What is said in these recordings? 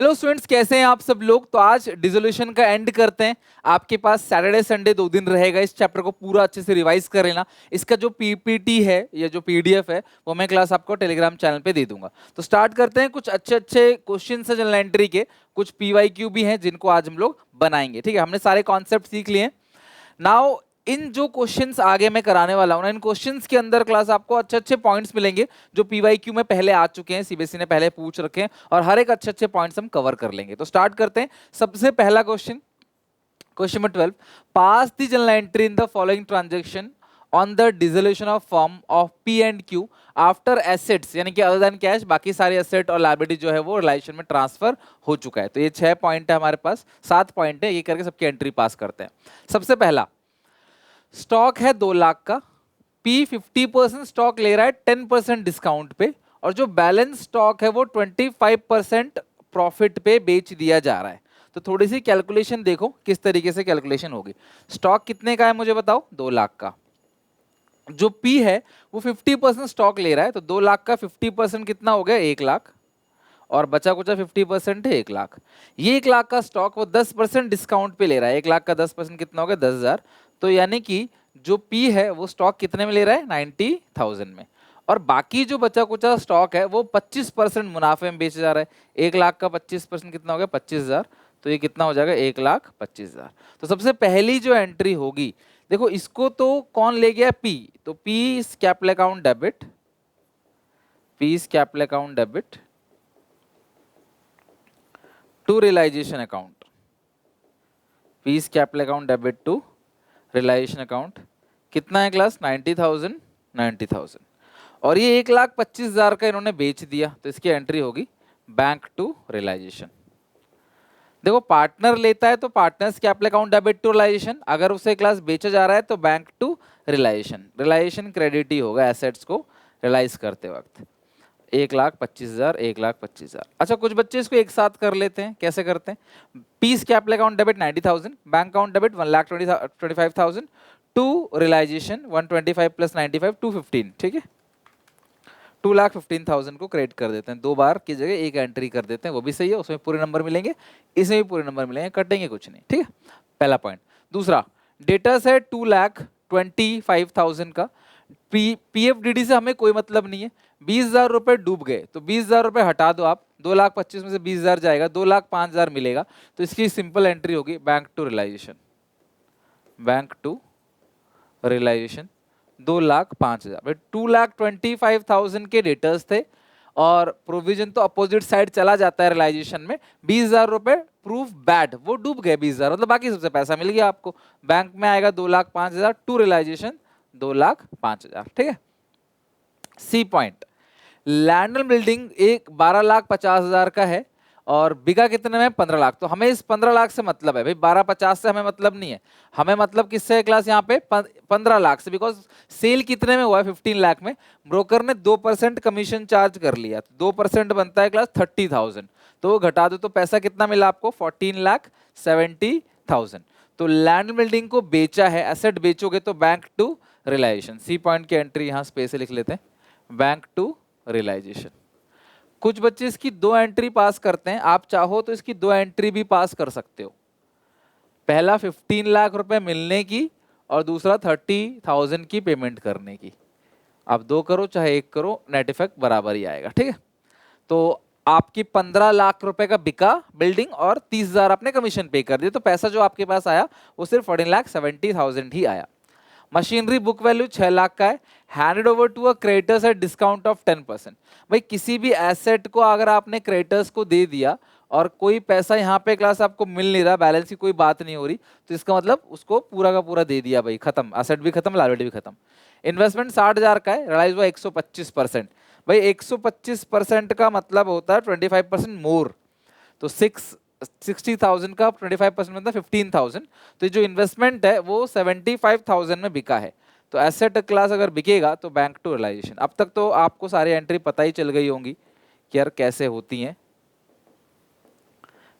Hello students, कैसे हैं आप सब लोग। तो आज डिसोल्यूशन का एंड करते हैं। आपके पास सैटरडे संडे 2 दिन रहेगा इस चैप्टर को पूरा अच्छे से रिवाइज कर लेना। इसका जो पीपीटी है या जो पीडीएफ है वो मैं क्लास आपको टेलीग्राम चैनल पे दे दूंगा। तो स्टार्ट करते हैं। कुछ अच्छे अच्छे क्वेश्चन है जनरल एंट्री के, कुछ पीवाईक्यू भी हैं जिनको आज हम लोग बनाएंगे। ठीक है, हमने सारे कॉन्सेप्ट सीख लिए हैं। नाउ इन जो क्वेश्चंस आगे मैं कराने वाला हूं ना, इन क्वेश्चंस के अंदर क्लास आपको अच्छे अच्छे पॉइंट्स मिलेंगे जो पीवाईक्यू में पहले आ चुके हैं, सीबीएसई ने पहले पूछ रखे हैं, और हर एक अच्छे अच्छे पॉइंट्स हम कवर कर लेंगे। तो स्टार्ट करते हैं। सबसे पहला question, question number 12, pass the general entry in the following transaction on the dissolution of firm of P and Q after assets, यानी कि अदर देन कैश बाकी सारे एसेट और लायबिलिटी जो है वो रिलायशन में ट्रांसफर हो चुका है। तो ये 6 पॉइंट है हमारे पास, 7 पॉइंट है, ये करके सबकी एंट्री पास करते हैं। सबसे पहला, स्टॉक है 2 लाख का, पी 50% स्टॉक ले रहा है 10% डिस्काउंट पे, और जो बैलेंस स्टॉक है वो 25% प्रॉफिट पे बेच दिया जा रहा है। तो थोड़ी सी कैलकुलेशन देखो किस तरीके से कैलकुलेशन होगी। स्टॉक कितने का है मुझे बताओ, 2 लाख का। जो पी है वो 50% स्टॉक ले रहा है, तो 2 लाख का 50% कितना हो गया, 1 लाख, और बचा कुचा 50% है 1 लाख। ये 1 लाख का स्टॉक वो 10% डिस्काउंट पे ले रहा है। 1 लाख का 10% कितना हो गया, 10,000। तो यानी कि जो पी है वो स्टॉक कितने में ले रहा है, 90,000 में, और बाकी जो बचा कुचा स्टॉक है वो 25% मुनाफे में बेचा जा रहा है। 1 लाख का 25% कितना हो गया, 25,000। तो ये कितना हो जाएगा, 1,25,000। तो सबसे पहली जो एंट्री होगी, देखो इसको तो कौन ले गया, पी, तो P is capital account debit, P is capital account debit to realisation account, P is capital account debit to realisation account. कितना है क्लास, 90,000, 90,000, और ये 1,25,000 का इन्होंने बेच दिया, तो इसकी एंट्री होगी बैंक टू रियलाइजेशन। देखो पार्टनर लेता है तो partners capital account debit to realisation, अगर उसे क्लास बेचा जा रहा है तो bank to realisation. Realisation credit ही होगा एसेट्स को रियलाइज करते वक्त। 1,25,000, 1,25,000। अच्छा, कुछ बच्चे इसको एक साथ कर लेते हैं, कैसे करते हैं, P's capital account debit 90,000, bank account debit 1,25,000 to realization 125 plus 95 215। ठीक है, 2,15,000 को क्रेडिट कर देते हैं, 2 बार की जगह एक एंट्री कर देते हैं, वो भी सही है, उसमें पूरे नंबर मिलेंगे, इसमें भी पूरे नंबर मिलेंगे, कटेंगे कुछ नहीं। ठीक है, पहला पॉइंट। दूसरा, डेटर्स है 2,25,000 का, पीएफडीडी से हमें कोई मतलब नहीं है। 20,000 रुपए डूब गए तो 20,000 रुपए हटा दो आप, 2,25,000 में से 20,000 जाएगा, 2,05,000 मिलेगा। तो इसकी सिंपल एंट्री होगी bank to realization, bank to realization 2,05,000। भाई 2,25,000 के डेटर्स थे, और प्रोविजन तो अपोजिट साइड चला जाता है रियलाइजेशन में। 20,000 रुपए प्रूफ बैड, वो डूब गए 20,000, मतलब बाकी सबसे पैसा मिल गया आपको। बैंक में आएगा 2,05,000 टू रियलाइजेशन 2,05,000। ठीक है, C point, land and building एक 12,50,000 का है, और बिका कितने में, 15 लाख। तो हमें इस 15 लाख से मतलब है भाई, 12,50 से हमें मतलब नहीं है, हमें मतलब किससे है क्लास, यहाँ पे 15 लाख से, बिकॉज सेल कितने में हुआ है, 15 लाख में। ब्रोकर ने 2% कमीशन चार्ज कर लिया, 2% बनता है क्लास 30,000, तो वो घटा दो तो पैसा कितना मिला आपको, 14,70,000। तो लैंड बिल्डिंग को बेचा है, एसेट बेचोगे तो bank to realization. C point की एंट्री यहाँ स्पेस से लिख लेते हैं, बैंक टू रियलाइजेशन। कुछ बच्चे इसकी 2 एंट्री पास करते हैं, आप चाहो तो इसकी 2 एंट्री भी पास कर सकते हो। पहला 15 लाख रुपए मिलने की, और दूसरा 30,000 की पेमेंट करने की। आप 2 करो चाहे 1 करो, नेट इफेक्ट बराबर ही आएगा। ठीक है, तो आपकी 15 लाख रुपए का बिका बिल्डिंग, और 30,000 आपने कमीशन पे कर दिया, तो पैसा जो आपके पास आया वो सिर्फ 14,70,000 ही आया। मशीनरी बुक वैल्यू 6 लाख का है, handed over to a creditors at discount of 10%। भाई किसी भी एसेट को अगर आपने क्रेडिटर्स को दे दिया और कोई पैसा यहाँ पे क्लास आपको मिल नहीं रहा, बैलेंस की कोई बात नहीं हो रही, तो इसका मतलब उसको पूरा का पूरा दे दिया भाई, खत्म, एसेट भी खत्म, लायबिलिटी भी खत्म। इन्वेस्टमेंट 60,000 का है, रिलाइज हुआ 125%। भाई 125% का मतलब होता है 25% मोर, तो 60,000 का 25% मतलब 15,000। तो जो इन्वेस्टमेंट है वो 75,000 में बिका है। तो एसेट क्लास अगर बिकेगा तो बैंक टू रियलाइजेशन। अब तक तो आपको सारी एंट्री पता ही चल गई होंगी कि यार कैसे होती हैं।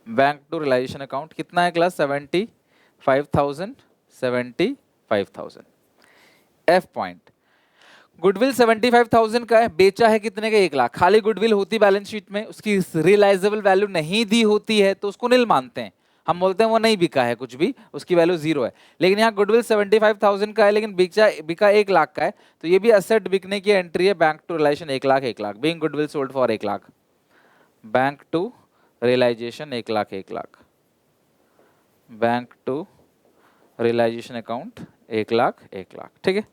बैंक टू रियलाइजेशन अकाउंट कितना है क्लास, 75,000, 75,000। एफ पॉइंट, गुडविल 75,000 का है, बेचा है कितने का, 1 लाख। खाली गुडविल होती बैलेंस शीट में, उसकी रियलाइजेबल वैल्यू नहीं दी होती है तो उसको नील मानते हैं, हम बोलते हैं वो नहीं बिका है कुछ भी, उसकी वैल्यू 0 है। लेकिन यहाँ गुडविल 75,000 का है लेकिन बिका 1 लाख का है, तो ये भी असेट बिकने की एंट्री है, bank to realization 1 lakh 1 lakh, being goodwill sold for 1 lakh, bank to realization 1 lakh 1 lakh, bank to realisation account 1 lakh 1 lakh, ठीक है।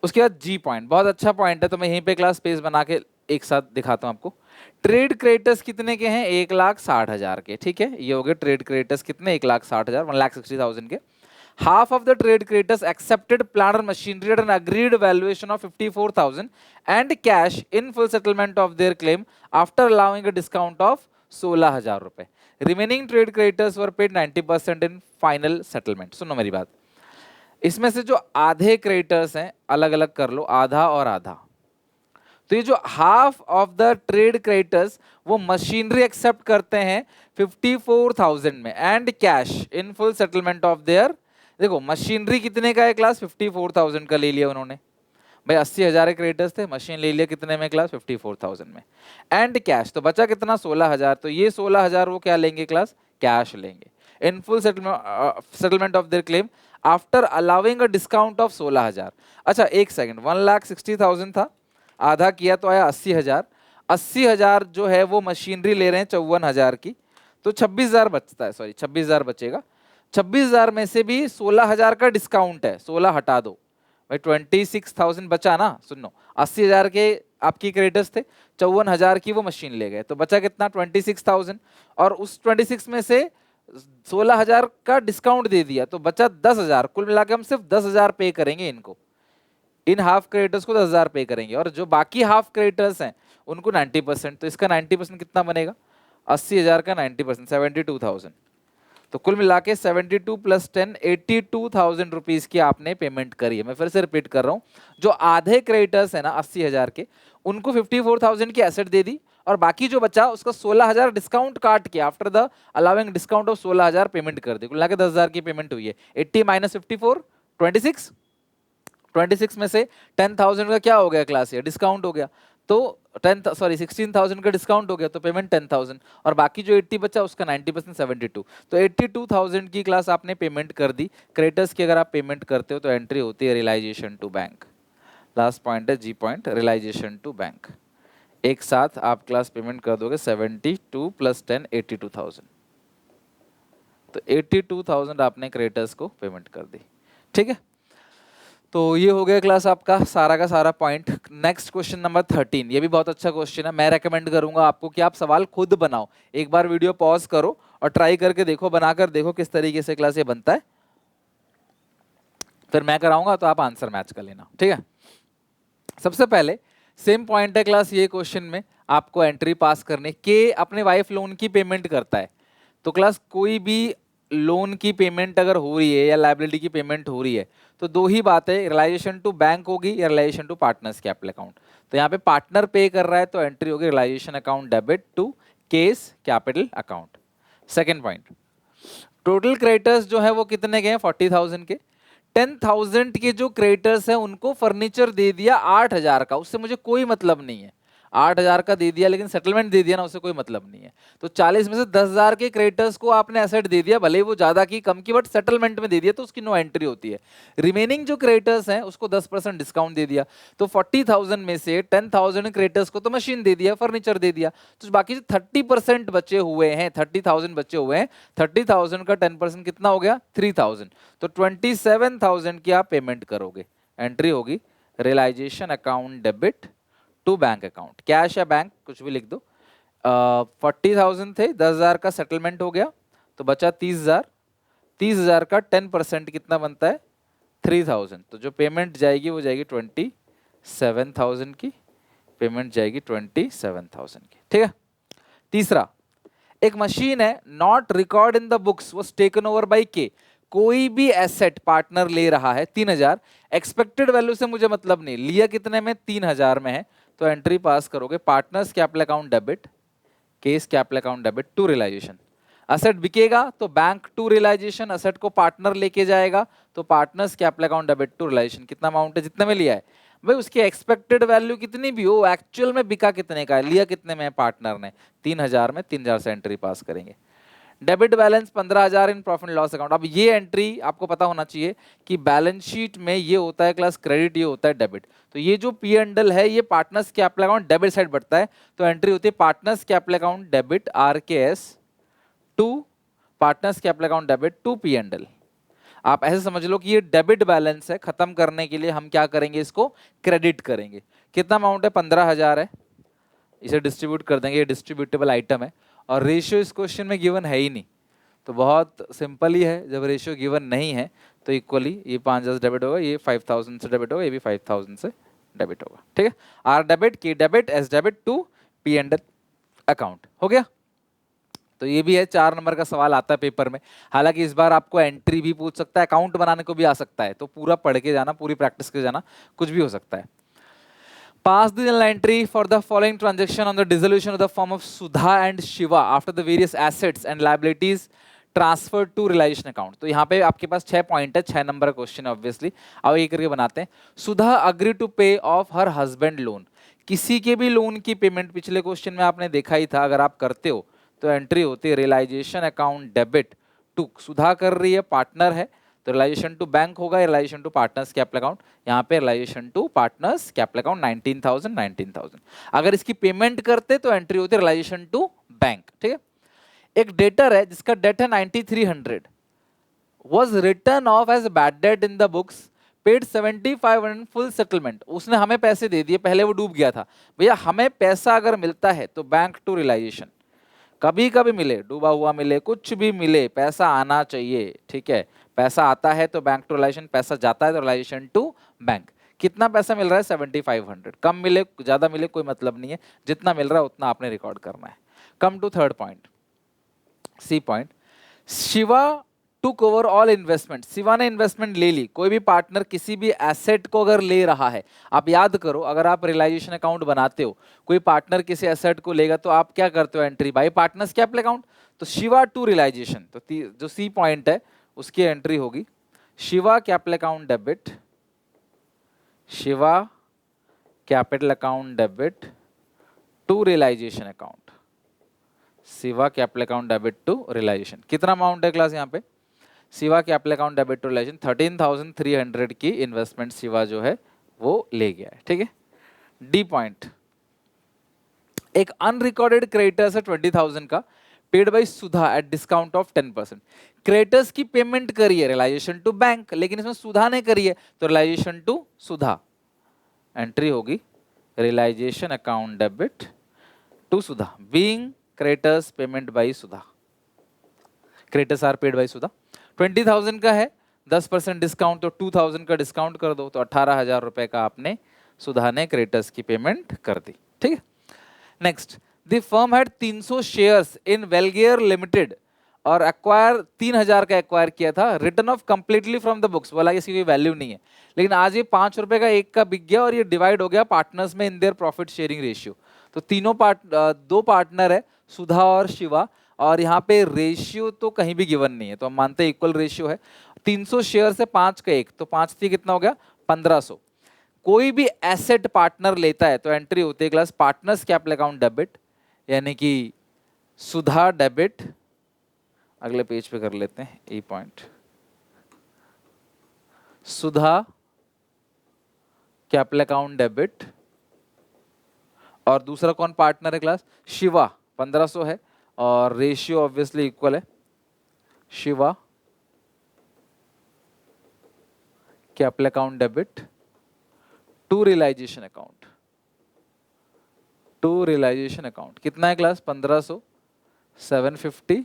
उसके बाद जी पॉइंट, बहुत अच्छा पॉइंट है, तो मैं यहीं पे क्लास स्पेस बना के एक साथ दिखाता हूं आपको। ट्रेड क्रेडिटर्स कितने के हैं, 1,60,000 के, ठीक है। ये हो गए ट्रेड क्रेडिटर्स कितने, 1,60,000, 1,60,000 के। Half of the trade creditors accepted plant और machinery at an agreed valuation of 54,000 and cash in full settlement of their claim after allowing a discount of 16,000 रुपए। Remaining trade creditors were paid 90% in final settlement. सुनो मेरी बात, इसमें से जो आधे creditors हैं अलग अलग कर लो, आधा और आधा। तो ये जो half of the trade creditors वो मशीनरी एक्सेप्ट करते हैं 54,000 में and cash in full settlement of there. देखो मशीनरी कितने का है क्लास, 54,000 का ले लिया उन्होंने, भाई 80,000 क्रेडिटर्स थे, मशीन ले लिया कितने में क्लास, 54,000 में, एंड कैश तो बचा कितना 16,000, तो ये 16,000 वो क्या लेंगे क्लास, कैश लेंगे इन full settlement of their claim after allowing a discount of 16,000। अच्छा एक सेकंड, 1,60,000 था, आधा किया तो आया 80,000, 80,000 जो है वो मशीनरी ले रहे हैं 54,000 की, तो 26,000 बचता है, सॉरी 26,000 बचेगा। 26,000 में से भी 16,000 का डिस्काउंट है, 16 हटा दो भाई, 26,000 बचा ना। सुनो 80,000 के आपकी क्रेडिटर्स थे, 54,000 की वो मशीन ले गए, तो बचा कितना 26,000, और उस 26 में से 16,000 का डिस्काउंट दे दिया तो बचा 10,000। कुल मिलाकर हम सिर्फ 10,000 पे करेंगे इनको, इन हाफ क्रेडिटर्स को 10,000 पे करेंगे, और जो बाकी हाफ क्रेडिटर्स हैं उनको 90%। तो इसका 90% कितना बनेगा, 80,000 का 90% 72,000। तो कुल मिला के 72 प्लस 10 82,000 रुपीज की आपने पेमेंट करी है। मैं फिर से रिपीट कर रहा हूँ, जो आधे क्रेडिटर्स है ना 80,000 के, उनको 54,000 की एसेट दे दी, और बाकी जो बचा उसका 16,000 डिस्काउंट काट के after the allowing discount of 16,000 payment कर दी। कुल मिला के 10,000 की पेमेंट हुई है। 80 माइनस 54 26, 26 में से 10,000 का क्या हो गया क्लास, ये डिस्काउंट हो गया, तो 16,000 का डिस्काउंट हो गया, तो पेमेंट 10,000, और बाकी जो 80 बचा उसका 90% 72, तो 82,000 की क्लास आपने पेमेंट कर दी। क्रेडिटर्स की अगर आप पेमेंट करते हो तो एंट्री होती है realisation to bank. Last point है G point, realization to bank. एक साथ आप क्लास पेमेंट कर दोगे 72 प्लस 10 82,000, तो 82,000 आपने क्रेडिटर्स को पेमेंट कर दी, ठीक है। तो ये हो गया क्लास आपका सारा का सारा पॉइंट। नेक्स्ट क्वेश्चन नंबर 13, ये भी बहुत अच्छा क्वेश्चन है। मैं रेकमेंड करूंगा आपको कि आप सवाल खुद बनाओ, एक बार वीडियो पॉज करो और ट्राई करके देखो, बनाकर देखो किस तरीके से क्लास ये बनता है, फिर मैं कराऊंगा तो आप आंसर मैच कर लेना, ठीक है। सबसे पहले सेम पॉइंट है क्लास, ये क्वेश्चन में आपको एंट्री पास करने के, अपने वाइफ लोन की पेमेंट करता है, तो क्लास कोई भी लोन की पेमेंट अगर हो रही है या लायबिलिटी की पेमेंट हो रही है तो दो ही बात है, रियलाइजेशन टू बैंक होगी या realization to partners capital account. तो यहाँ पे पार्टनर पे कर रहा है तो एंट्री होगी realisation account debit to K's capital account. Second point, total creditors जो है वो कितने के हैं, 40,000 के। 10,000 के जो क्रेडिटर्स हैं उनको फर्नीचर दे दिया 8,000 का, उससे मुझे कोई मतलब नहीं है, 8,000 का दे दिया लेकिन सेटलमेंट दे दिया ना, उससे कोई मतलब नहीं है। तो 40 में से 10,000 के क्रेडिटर्स को आपने एसेट दे दिया, भले ही वो ज्यादा की कम की, बट सेटलमेंट में दे दिया तो उसकी नो एंट्री होती है। रिमेनिंग जो क्रेडिटर्स हैं उसको 10% डिस्काउंट दे दिया, तो 40,000 में से 10,000 क्रेडिटर्स को तो मशीन दे दिया, फर्नीचर दे दिया, तो बाकी जो 30% बचे हुए हैं, 30,000 बचे हुए हैं, 30,000 का 10% कितना हो गया 3,000, तो 27,000 की आप पेमेंट करोगे। एंट्री होगी realisation account debit to bank account, cash या बैंक कुछ भी लिख दो। 40,000 थे, 10,000 का सेटलमेंट हो गया तो बचा 30,000, 30,000 का 10% कितना बनता है 3,000, तो जो पेमेंट जाएगी वो जाएगी 27,000 की, पेमेंट जाएगी 27,000 की, ठीक है। तीसरा, एक मशीन है not record in the books was taken over by के, कोई भी एसेट पार्टनर ले रहा है 3,000, एक्सपेक्टेड वैल्यू से मुझे मतलब नहीं, लिया कितने में 3,000 में है, तो एंट्री पास करोगे partners capital account debit K's capital account debit to realization. Asset बिकेगा तो बैंक टू रियलाइजेशन, असेट को पार्टनर लेके जाएगा तो partners capital account debit to realisation. कितना अमाउंट है, जितने में लिया है भाई उसकी एक्सपेक्टेड वैल्यू कितनी भी हो, एक्चुअल में बिका कितने का है, लिया कितने में पार्टनर ने, 3000 में, 3000 से एंट्री पास करेंगे। Debit balance 15,000 in profit and loss account. अब ये एंट्री आपको पता होना चाहिए कि बैलेंस शीट में ये होता है क्लास क्रेडिट, ये होता है डेबिट। तो ये जो पी एंड एल है ये partners capital account debit side बढ़ता है, तो एंट्री होती है partners capital account debit RKS to partners capital account debit to P and L. आप ऐसे समझ लो कि ये डेबिट बैलेंस है, खत्म करने के लिए हम क्या करेंगे, इसको क्रेडिट करेंगे। कितना अमाउंट है, 15,000 है, इसे डिस्ट्रीब्यूट कर देंगे, ये डिस्ट्रीब्यूटेबल आइटम है। और रेशियो इस क्वेश्चन में गिवन है ही नहीं, तो बहुत सिंपल ही है, जब रेशियो गिवन नहीं है तो इक्वली ये 5,000 से डेबिट होगा, ये 5,000 से डेबिट होगा, ये भी 5,000 से डेबिट होगा। ठीक है, R debit, K debit, S debit to P and account. हो गया, तो ये भी है, 4 नंबर का सवाल आता है पेपर में। हालांकि इस बार आपको एंट्री भी पूछ सकता है, अकाउंट बनाने को भी आ सकता है, तो पूरा पढ़ के जाना, पूरी प्रैक्टिस के जाना, कुछ भी हो सकता है। Pass the journal entry for the following transaction on the dissolution of the firm of Sudha and Shiva after the various assets and liabilities transferred to realization account। तो यहाँ पे आपके पास 6 पॉइंट है, 6 नंबर का क्वेश्चन है obviously. अब एक करके बनाते हैं। सुधा अग्री टू पे ऑफ हर हस्बैंड लोन। किसी के भी लोन की पेमेंट पिछले क्वेश्चन में आपने देखा ही था, अगर आप करते हो तो एंट्री होती है realization account debit to, Sudha कर रही है, पार्टनर है, तो रियलाइजेशन टू बैंक होगा, realization to partners capital account. यहाँ पे realization to partners capital account 19,000। अगर इसकी पेमेंट करते तो एंट्री होती है रियलाइजेशन टू बैंक। ठीक है, एक डेटर है जिसका डेट है 9,300, was written off as bad debt in the books, paid 7,500 full settlement. उसने हमें पैसे दे दिए, पहले वो डूब गया था। भैया हमें पैसा अगर मिलता है तो बैंक टू रियलाइजेशन, कभी कभी मिले, डूबा हुआ मिले, कुछ भी मिले, पैसा आना चाहिए। ठीक है, पैसा आता है तो बैंक टू रियलाइजेशन, पैसा जाता है तो रियलाइजेशन टू बैंक। कितना पैसा मिल रहा है, 7,500। कम मिले ज्यादा मिले कोई मतलब नहीं है, जितना मिल रहा है उतना आपने रिकॉर्ड करना है। Come to third point, C point. Shiva took over all investment. Shiva ने इन्वेस्टमेंट ले ली। कोई भी पार्टनर किसी भी एसेट को अगर ले रहा है, आप याद करो, अगर आप रियलाइजेशन अकाउंट बनाते हो, कोई पार्टनर किसी एसेट को लेगा तो आप क्या करते हो, entry bye partners capital account. तो शिवा टू रियलाइजेशन, तो जो सी पॉइंट है उसकी एंट्री होगी Shiva capital account debit, Shiva capital account debit to realisation account, Shiva capital account debit to realisation. कितना अमाउंट है क्लास यहाँ पे, Shiva capital account debit to realisation 13,300 की इन्वेस्टमेंट शिवा जो है वो ले गया है। ठीक है, डी पॉइंट, एक अनरिकॉर्डेड क्रेडिटर्स है 20,000 का, paid by Sudha eight discount of 10%। Creditors की पेमेंट करी है रियलाइजेशन टू बैंक, लेकिन इसमें सुधा ने करी है तो रियलाइजेशन टू सुधा, एंट्री होगी realisation account debit to Sudha, being creditors payment by Sudha, creditors are paid by Sudha. 20,000 का है, 10% डिस्काउंट, तो 2,000 का डिस्काउंट कर दो, तो 18,000 रुपए का आपने सुधा ने क्रेडिटर्स की पेमेंट कर दी। ठीक है, next, the firm had 300 shares in Wellcare limited और एक्वायर 3,000 का एक्वायर किया था, written off completely from the books, बोला इसकी कोई वैल्यू नहीं है, लेकिन आज ये 5 रुपए का एक का बिक गया और ये डिवाइड हो गया पार्टनर्स में in their profit sharing ratio. तो तीनों दो पार्टनर है, सुधा और शिवा, और यहाँ पे रेशियो तो कहीं भी गिवन नहीं है, तो हम मानते हैं इक्वल रेशियो है। 300 शेयर से 5 का 1, तो 5 थी कितना हो गया, 1,500। कोई भी एसेट पार्टनर लेता है तो एंट्री होती है class partners capital account debit, यानी कि सुधा डेबिट, अगले पेज पे कर लेते हैं ई पॉइंट, सुधा कैपिटल अकाउंट डेबिट, और दूसरा कौन पार्टनर है क्लास, शिवा, 1,500 है, और रेशियो ऑब्वियसली इक्वल है, Shiva capital account debit to realisation account, to realisation account. कितना है क्लास, 1,500, 750,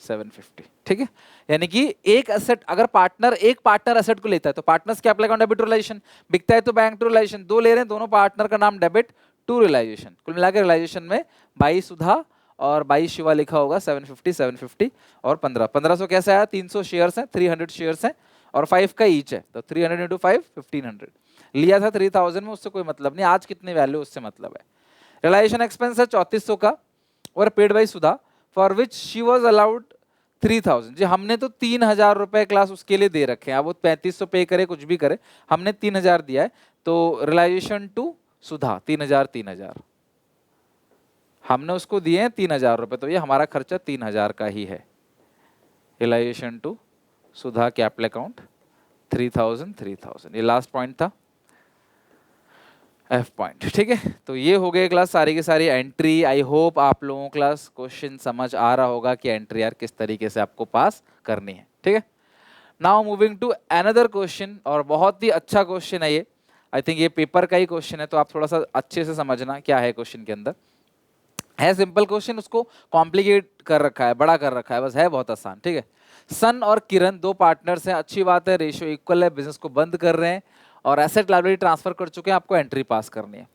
750। ठीक है, यानी कि एक एसेट, अगर पार्टनर एक पार्टनर एसेट को लेता है तो partners capital account debit to realisation, बिकता है तो बैंक टू रियलाइजेशन, दो ले रहे हैं, दोनों पार्टनर का नाम डेबिट टू रियलाइजेशन। कुल मिलाकर रियलाइजेशन में बाई सुधा और बाई शिवा लिखा होगा, 750, 750 और 1500 कैसे आया, 300 शेयर्स हैं, 300 शेयर्स हैं और 5 का ईच है, तो 300 इंटू 5, 1500 लिया था 3,000 में, उससे कोई मतलब नहीं, आज कितनी वैल्यू उससे मतलब है। रियलाइजेशन एक्सपेंस है 3,400 का और paid by Sudha, for which she was allowed 3,000। जी हमने तो 3,000 रुपए क्लास उसके लिए दे रखे हैं, अब वो 3,500 पे करे कुछ भी करे, हमने 3,000 दिया है, तो रियलाइजेशन टू सुधा 3,000 3,000, हमने उसको दिए हैं 3,000 रुपए, तो ये हमारा खर्चा 3,000 का ही है। Realisation to Sudha capital account 3,000 3,000, ये लास्ट पॉइंट था, एफ पॉइंट। ठीक है, तो ये हो गए क्लास सारी की सारी एंट्री। आई होप आप लोगों क्लास क्वेश्चन समझ आ रहा होगा कि एंट्री यार किस तरीके से आपको पास करनी है। ठीक है, now moving to another question, और बहुत ही अच्छा क्वेश्चन है ये। आई थिंक ये पेपर का ही क्वेश्चन है, तो आप थोड़ा सा अच्छे से समझना क्या है क्वेश्चन के अंदर। है सिंपल क्वेश्चन, उसको कॉम्प्लिकेट कर रखा है, बड़ा कर रखा है, बस है बहुत आसान। ठीक है, सन और किरण दो पार्टनर्स हैं, अच्छी बात है, रेशियो इक्वल है, बिजनेस को बंद कर रहे हैं और एसेट लायबिलिटी ट्रांसफर कर चुके हैं, आपको एंट्री पास करनी है।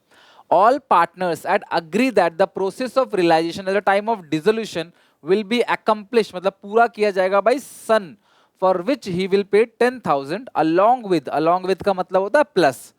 All partners at agree that the process of realisation at the time of dissolution will be accomplish, मतलब पूरा किया जाएगा by Sun, for which he will pay 10,000 along with का मतलब होता है plus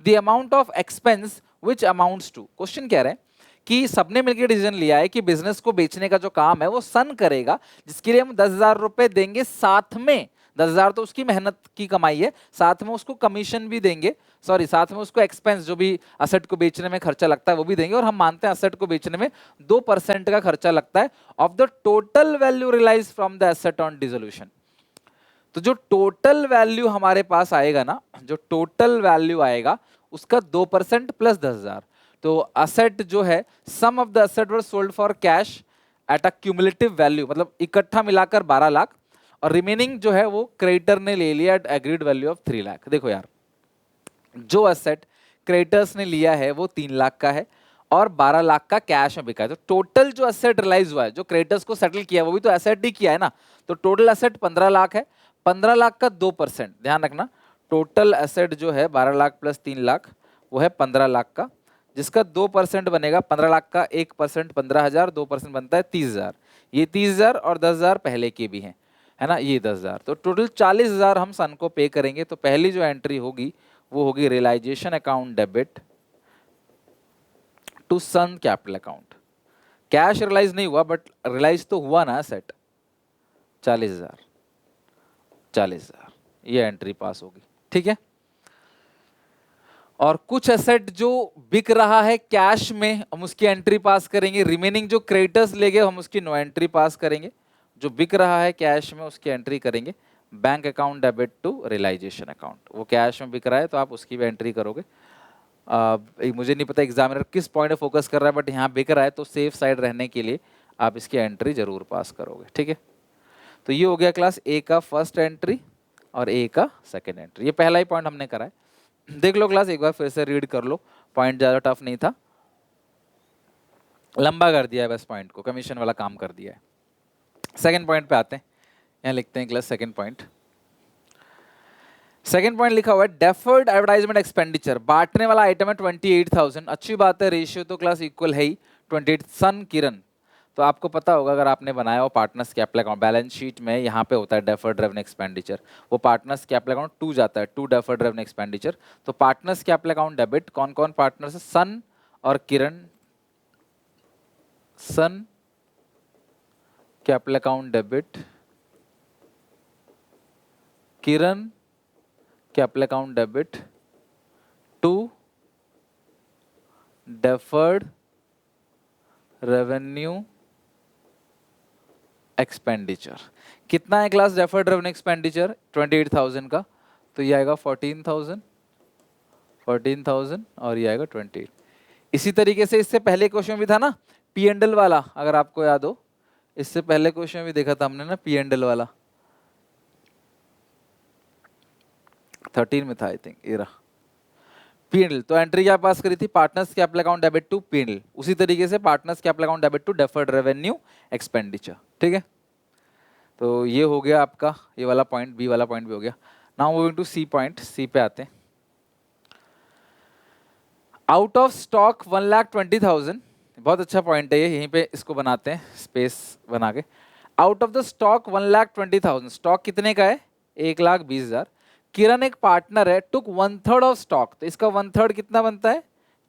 the amount of expense which amounts to. Question कह रहे हैं कि सबने मिलकर डिसीजन लिया है कि बिजनेस को बेचने का जो काम है वो सन करेगा, जिसके लिए हम 10,000 रुपए देंगे, साथ में 10,000 तो उसकी मेहनत की कमाई है, साथ में उसको कमीशन भी देंगे, सॉरी साथ में उसको एक्सपेंस जो भी असेट को बेचने में खर्चा लगता है वो भी देंगे, और हम मानते हैं असेट को बेचने में 2% का खर्चा लगता है of the total value realise from the asset on dissolution. तो जो टोटल वैल्यू हमारे पास आएगा ना, जो टोटल वैल्यू आएगा उसका 2% प्लस 10,000, तो असेट जो है sum of the asset were sold for cash at a cumulative value, मतलब इकट्ठा मिलाकर 12 लाख, और रिमेनिंग जो है वो क्रेडिटर ने ले लिया at agreed value of 3 lakh. देखो यार, जो असेट क्रेडिटर्स ने लिया है वो 3 लाख का है और 12 लाख का कैश में बिका है, तो टोटल जो असेट रियलाइज हुआ है, जो क्रेडिटर्स को सेटल किया वो भी तो एसेट ही किया है ना, तो टोटल असेट 15 लाख है, 15 लाख का 2%, ध्यान रखना, टोटल एसेट जो है 12 लाख प्लस 3 लाख वो है 15 लाख का, जिसका 2% बनेगा, 15 लाख का 1% 15,000, 2% बनता है 30,000, ये 30,000 और 10,000 पहले के भी हैं, है ना, ये 10,000, तो टोटल 40,000 हम सन को पे करेंगे। तो पहली जो एंट्री होगी वो होगी realisation account debit to Sun capital account. Cash realise नहीं हुआ बट रियलाइज तो हुआ ना सेट, 40,000 40,000, ये एंट्री पास होगी। ठीक है, और कुछ एसेट जो बिक रहा है कैश में हम उसकी एंट्री पास करेंगे, रिमेनिंग जो क्रेडिटर्स ले गए हम उसकी नो एंट्री पास करेंगे, जो बिक रहा है कैश में उसकी एंट्री करेंगे bank account debit to realisation account, वो कैश में बिक रहा है तो आप उसकी भी एंट्री करोगे। मुझे नहीं पता एग्जामिनर किस पॉइंट पे फोकस कर रहा है, बट यहाँ बिक रहा है तो सेफ साइड रहने के लिए आप इसकी एंट्री जरूर पास करोगे। ठीक है, तो ये हो गया क्लास ए का फर्स्ट एंट्री और ए का सेकेंड एंट्री, ये पहला ही पॉइंट हमने करा है। देख लो क्लास, एक बार फिर से रीड कर लो, पॉइंट ज़्यादा टफ नहीं था, लंबा कर दिया है बस पॉइंट को, कमीशन वाला काम कर दिया है। सेकंड पॉइंट पे आते हैं, यहाँ लिखते हैं class second point. Second point लिखा हुआ है डेफर्ड एडवर्टाइजमेंट एक्सपेंडिचर, बांटने वाला आइटम है 28,000, अच्छी बात है, रेशियो तो क्लास इक्वल है ही 28। सन किरण, तो आपको पता होगा अगर आपने बनाया हो partners capital account, balance sheet में यहाँ पे होता है डेफर्ड रेवेन्यू एक्सपेंडिचर, वो पार्टनर्स कैपिटल अकाउंट टू जाता है, टू डेफर्ड रेवेन्यू एक्सपेंडिचर। तो पार्टनर्स कैपिटल अकाउंट डेबिट, कौन कौन पार्टनर्स है, सन और Kiran, Sun capital account debit, Kiran capital account debit to deferred revenue expenditure. कितना है क्लास डेफर्ड रेवेन्यू एक्सपेंडिचर 28,000 का, तो ये आएगा 14,000 और ये आएगा 28। इसी तरीके से इससे पहले क्वेश्चन भी था ना पी एंड एल वाला, अगर आपको याद हो, इससे पहले क्वेश्चन भी देखा था हमने ना पी एंड एल वाला, 13 में था आई थिंक, ये रहा पी एंड एल। तो एंट्री क्या पास करी थी, partners capital account debit to P and L, उसी तरीके से partners capital account debit to deferred revenue expenditure. ठीक है, तो ये हो गया आपका ये वाला पॉइंट, बी वाला पॉइंट भी हो गया। Now moving to C point, C पे आते हैं। आउट ऑफ स्टॉक 1,20,000, बहुत अच्छा पॉइंट है ये, यहीं पे इसको बनाते हैं स्पेस बना के। Out of the stock 1,20,000, stock कितने का है 1,20,000, किरण एक पार्टनर है, टुक 1/3 ऑफ स्टॉक, तो इसका 1/3 कितना बनता है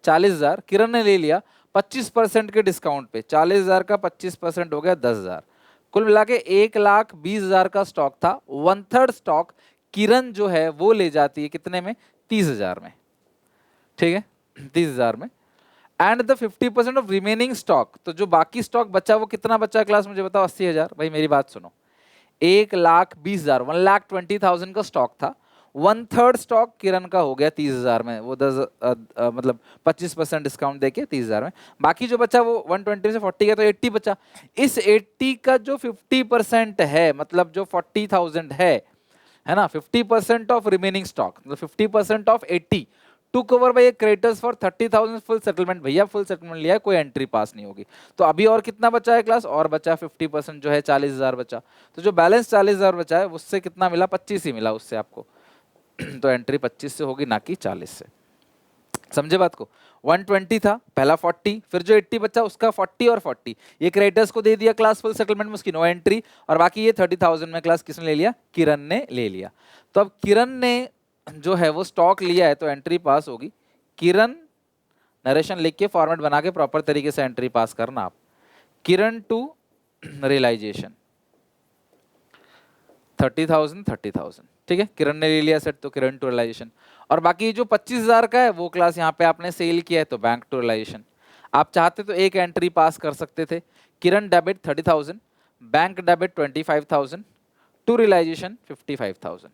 40,000, किरण ने ले लिया 25% के डिस्काउंट पे, 40,000 का 25% हो गया 10,000, कुल मिला के 1,20,000 का स्टॉक था, 1/3 स्टॉक किरण जो है वो ले जाती है कितने में 30,000 में। ठीक है, 30,000 में। And the 50% of remaining stock, तो जो बाकी स्टॉक बचा वो कितना बचा क्लास, मुझे बताओ। 80,000। भाई मेरी बात सुनो, 1,20,000, 1,20,000 का स्टॉक था। 1/3 स्टॉक किरण का हो गया 30,000 में, वो 10 मतलब 25% डिस्काउंट देके 30,000 में। बाकी जो बचा वो 120 से 40 का, तो 80 बचा। इस 80 का जो 50% है, मतलब जो 40,000 है ना, 50% ऑफ रिमेनिंग स्टॉक, मतलब 50% of 80 to cover by creditors for 30,000 full settlement. भैया फुल सेटलमेंट लिया है, कोई एंट्री पास नहीं होगी। तो अभी और कितना बचा है क्लास, और बचा 50% जो है 40,000 बचा। तो जो बैलेंस 40,000 बचा है उससे कितना मिला, 25 ही मिला उससे आपको। तो एंट्री 25 से होगी, ना कि 40 से। समझे बात को। 120 था पहला, 40, फिर जो 80 बचा उसका 40 और 40 ये क्रेडिटर्स को दे दिया क्लास फुल सेटलमेंट में, उसकी नो एंट्री। और बाकी ये 30,000 में क्लास किसने ले लिया, किरण ने ले लिया। तो अब किरण ने जो है वो स्टॉक लिया है, तो एंट्री पास होगी। किरण, नरेशन लिख के फॉर्मेट बना के प्रॉपर तरीके से एंट्री पास करना आप। किरण टू रियलाइजेशन 30,000 30,000, ठीक है। किरण ने ले लिया सेट, तो किरण टू रियलाइजेशन। और बाकी जो 25,000 का है वो क्लास यहाँ पे आपने सेल किया है, तो बैंक टू रियलाइजेशन। आप चाहते तो एक एंट्री पास कर सकते थे, Kiran debit 30,000, bank debit 25,000, to realisation 55,000।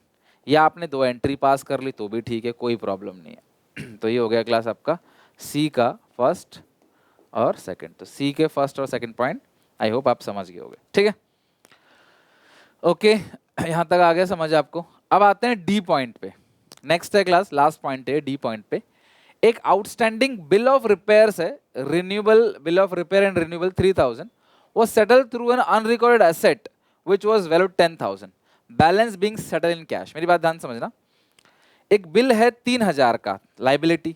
या आपने दो एंट्री पास कर ली तो भी ठीक है, कोई प्रॉब्लम नहीं है। तो ये हो गया क्लास आपका सी का फर्स्ट और सेकंड। तो सी के फर्स्ट और सेकंड पॉइंट आई होप आप समझ गए होंगे, ठीक है। ओके, यहाँ तक आ गया समझ आपको। अब आते हैं डी पॉइंट पे। नेक्स्ट है क्लास, लास्ट पॉइंट है डी पॉइंट पे। एक आउटस्टैंडिंग बिल ऑफ रिपेयर्स है, renewable bill of repair and renewable 3,000 was settled through an unrecorded asset which was valued 10,000, balance being settle in cash. मेरी बात ध्यान समझना, एक बिल है 3,000 का लाइबिलिटी,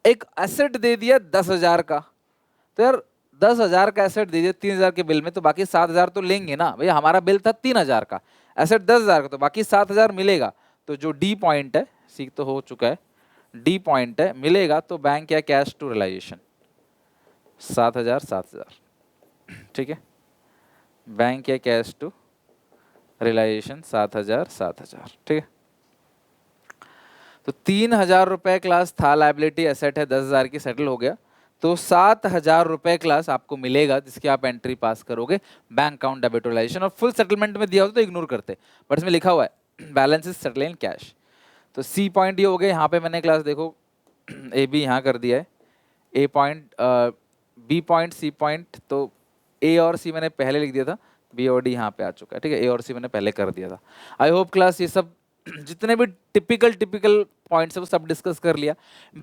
एक एसेट दे दिया 10,000 का। तो यार 10,000 का एसेट दे दिया 3,000 के बिल में, तो बाकी 7,000 तो लेंगे ना भैया। हमारा बिल था 3,000 का, एसेट 10,000 का, तो बाकी 7,000 मिलेगा। तो जो डी पॉइंट है, सी तो हो चुका है, डी पॉइंट है मिलेगा, तो बैंक या कैश टू रियलाइजेशन 7,000 7,000, ठीक है। बैंक या कैश टू रियलाइजेशन 7,000 7,000, ठीक है। तो 3,000 रुपए क्लास था लाइबिलिटी, एसेट है 10,000 की, सेटल हो गया। तो 7,000 रुपए क्लास आपको मिलेगा, जिसकी आप एंट्री पास करोगे बैंक अकाउंट डेबिट रियलाइजेशन। और फुल सेटलमेंट में दिया होता तो इग्नोर करते, बट इसमें लिखा हुआ है balance is settle in cash. तो सी पॉइंट ये हो गया। यहाँ पे मैंने क्लास देखो ए बी यहाँ कर दिया है, A point B point C point, तो ए और सी मैंने पहले लिख दिया था, बी और डी यहाँ पे आ चुका है, ठीक है। ए और सी मैंने पहले कर दिया था। आई होप क्लास ये सब जितने भी टिपिकल पॉइंट्स है वो सब डिस्कस कर लिया।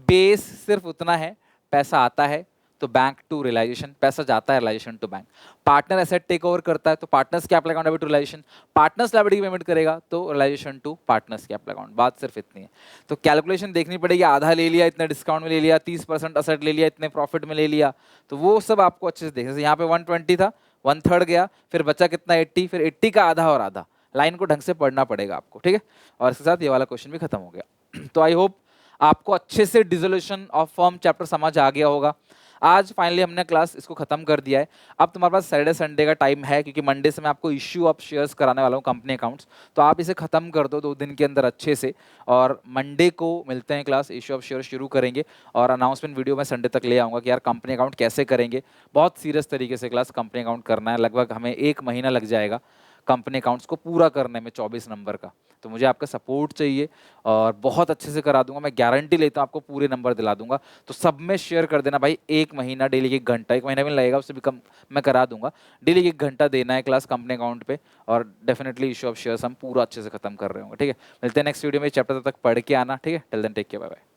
बेस सिर्फ उतना है, पैसा आता है तो बैंक टू रियलाइजेशन, पैसा जाता है realisation to bank. Partner asset take over करता है तो partners capital account debit to realisation, partners liability payment करेगा तो realisation to partners capital account. बात सिर्फ इतनी है। तो कैलकुलेशन देखनी पड़ेगी, आधा ले लिया इतने डिस्काउंट में ले लिया, 30% एसेट ले लिया इतने प्रॉफिट में ले लिया, तो वो सब आपको अच्छे से देखना। यहाँ पे 120 था, 1/3 गया, फिर बचा कितना 80, फिर 80 का आधा और आधा, लाइन को ढंग से पढ़ना पड़ेगा आपको, ठीक है। और इसके साथ ये वाला क्वेश्चन भी खत्म हो गया। तो आई होप आपको अच्छे से डिसोल्यूशन ऑफ फर्म चैप्टर समझ आ गया होगा। आज फाइनली हमने क्लास इसको खत्म कर दिया है। अब तुम्हारे पास सैटरडे संडे का टाइम है, क्योंकि मंडे से मैं आपको इश्यू ऑफ शेयर्स कराने वाला हूँ, कंपनी अकाउंट्स। तो आप इसे खत्म कर दो 2 दिन के अंदर अच्छे से, और मंडे को मिलते हैं क्लास, इश्यू ऑफ शेयर शुरू करेंगे। और अनाउंसमेंट वीडियो मैं संडे तक ले आऊँगा कि यार कंपनी अकाउंट कैसे करेंगे। बहुत सीरियस तरीके से क्लास कंपनी अकाउंट करना है, लगभग हमें 1 महीना लग जाएगा कंपनी अकाउंट्स को पूरा करने में 24 नंबर का। तो मुझे आपका सपोर्ट चाहिए और बहुत अच्छे से करा दूंगा, मैं गारंटी लेता हूँ आपको पूरे नंबर दिला दूंगा। तो सब में शेयर कर देना भाई, 1 महीना डेली 1 घंटा, 1 महीना भी लगेगा, उससे भी कम मैं करा दूंगा। डेली 1 घंटा देना है क्लास कंपनी अकाउंट पे, और डेफिनेटली इशू ऑफ शेयर्स हम पूरा अच्छे से खत्म कर रहे होंगे, ठीक है। मिलते हैं नेक्स्ट वीडियो में, चैप्टर तक पढ़ के आना, ठीक है। Till then take care, bye bye.